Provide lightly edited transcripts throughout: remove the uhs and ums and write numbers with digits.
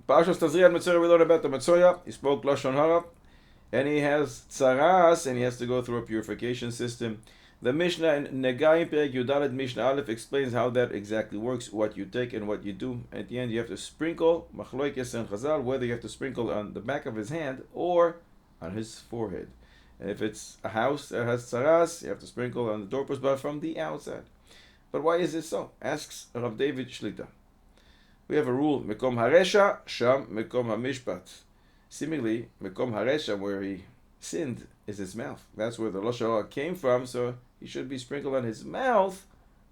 Parshas Tazria and Metzora, we learn about the Metzora. He spoke Lashon Hara, and he has tzaras, and he has to go through a purification system. The Mishnah in Negayim Perek Yudaled Mishnah Aleph explains how that exactly works, what you take and what you do. At the end, you have to sprinkle, Machloikes and Chazal, whether you have to sprinkle on the back of his hand or on his forehead. And if it's a house that has tzaras, you have to sprinkle on the doorpost, but from the outside. But why is this so? Asks Rav David Shlita. We have a rule, Mekom Haresha, Sham Mekom HaMishpat. Seemingly, Mekom Haresha, where he sinned, is his mouth. That's where the Lashon Hara came from, so he should be sprinkled on his mouth,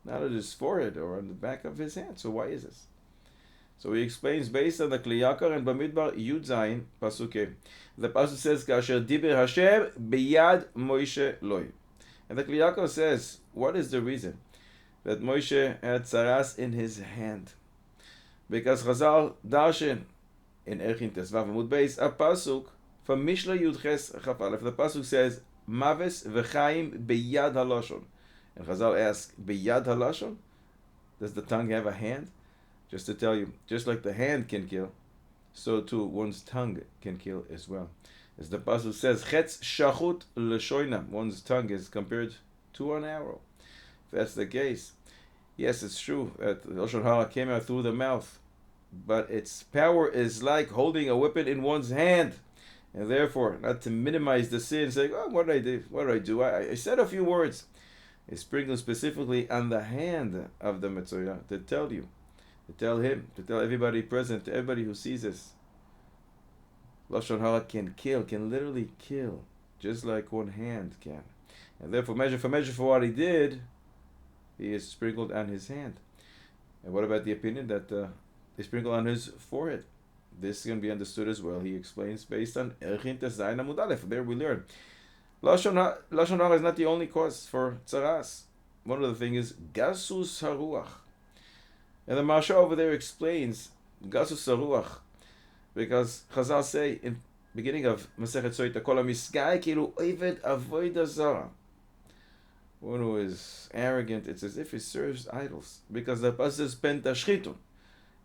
not on his forehead or on the back of his hand. So why is this? So he explains based on the Kli Yakar and Bamidbar Yud Zayin Pasukeh. The pasuk says, "Kasher diber Hashem biyad Moshe loy." And the Kli Yakar says, what is the reason that Moshe had tzaras in his hand? Because Chazal darshan in Erchin Tesvav Amud Beis a pasuk from Mishle Yud Ches Chaf Aleph. The pasuk says, "Maves v'chaim biyad halashon." And Chazal asks, "Biyad halashon? Does the tongue have a hand?" Just to tell you, just like the hand can kill, so too one's tongue can kill as well. As the pasuk says, "Chetz shachut l'shoina." One's tongue is compared to an arrow. If that's the case, yes, it's true that the Lashon Hara came out through the mouth, but its power is like holding a weapon in one's hand. And therefore, not to minimize the sin, saying, "Oh, what did I do? What did I do? I said a few words." It's sprinkled specifically on the hand of the Metzora to tell you, to tell him, to tell everybody present, to everybody who sees this. Lashon Hara can kill, can literally kill, just like one hand can. And therefore, measure for what he did, he is sprinkled on his hand. And what about the opinion that they sprinkle on his forehead? This can be understood as well. He explains based on Erchin Teszayin Amud Aleph. There we learn. Lashon Hara is not the only cause for tzaras. One of the things is Gasus Haruach. And the Marsha over there explains Gasus Haruach, because Chazal say in beginning of Masechet Soita, Kol HaMisgai Kilu Oved Avodah Zara. One who is arrogant, it's as if he serves idols. Because the pasuk is Pentashchitu.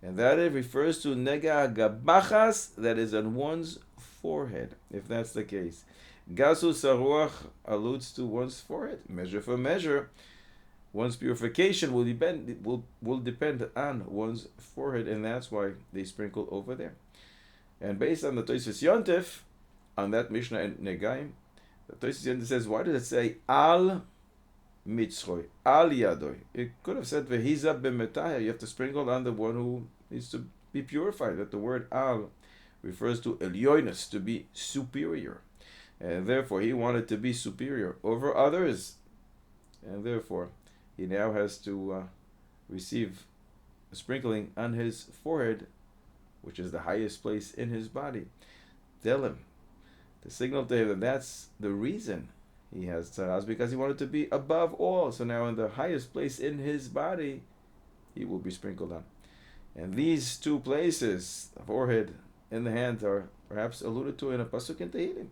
And that it refers to Nega Gabachas, that is on one's forehead, if that's the case. Gasus Haruach alludes to one's forehead. Measure for measure, one's purification will depend on one's forehead, and that's why they sprinkle over there. And based on the Tosfos Yontif, on that Mishnah in Negaim, the Tosfos Yontif says, why did it say Al Mitzroy, Al Yadoy? It could have said Vehiza b'metahir. You have to sprinkle on the one who needs to be purified. That the word Al refers to Elyoinus, to be superior. And therefore he wanted to be superior over others. And therefore he now has to receive a sprinkling on his forehead, which is the highest place in his body. Tell him, to signal to him that that's the reason he has tzaras, because he wanted to be above all. So now in the highest place in his body, he will be sprinkled on. And these two places, the forehead and the hand, are perhaps alluded to in a pasuk in Tehillim.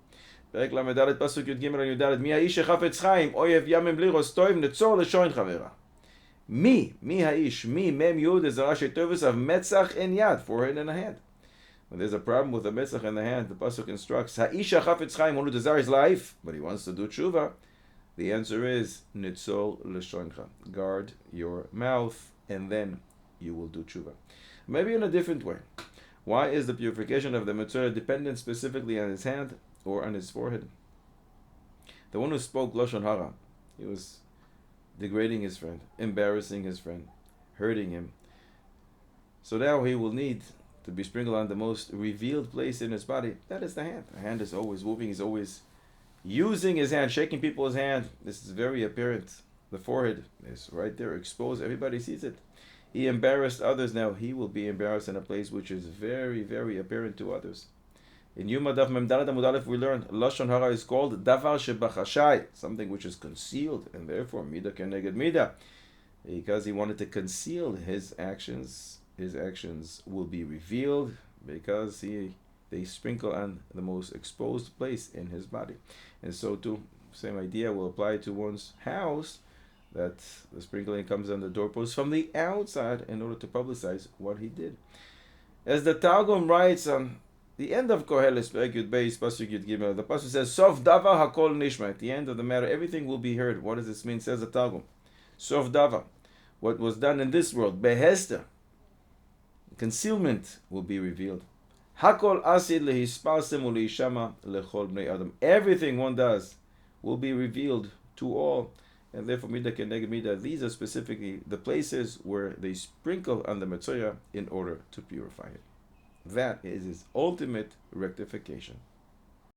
פרק ל"ד פסוק י"ג י"ד מי האיש שחפץ חיים אויב ימים בלי ראש טוב נצור לשון חברה. מי האיש, מ"ם י' is a Rashi Tovus of metzach in yad, forehead and a hand. When there's a problem with the metzach in the hand, the pasuk instructs ha'isha chafetz chaim, one who desires life but he wants to do tshuva. The answer is nitzol l'shoncha, guard your mouth and then you will do tshuva. Maybe in a different way. Why is the purification of the Metzora dependent specifically on his hand or on his forehead? The one who spoke Lashon Hara, he was degrading his friend, embarrassing his friend, hurting him. So now he will need to be sprinkled on the most revealed place in his body. That is the hand. The hand is always moving. He's always using his hand, shaking people's hand. This is very apparent. The forehead is right there, exposed. Everybody sees it. He embarrassed others. Now he will be embarrassed in a place which is very, very apparent to others. In Yuma Daf Mem Daled Amud Aleph we learned Lashon Hara is called Davar Shebachashai, something which is concealed, and therefore Mida Keneged Mida, because he wanted to conceal his actions. His actions will be revealed because they sprinkle on the most exposed place in his body. And so too, same idea will apply to one's house, that the sprinkling comes on the doorpost from the outside in order to publicize what he did. As the Targum writes on the end of Koheles, Perek Yud Beis, Pasuk Yud Gimel, the Pasuk says, Sof Dava Hakol Nishma. At the end of the matter, everything will be heard. What does this mean? Says the Targum. Sof Dava. What was done in this world, Behester, concealment, will be revealed. Hakol Asid Lehispasem Uleishama Lechol Bnei Adam. Everything one does will be revealed to all. And therefore, Midah Keneged Midah, these are specifically the places where they sprinkle on the Metzora in order to purify it. That is its ultimate rectification.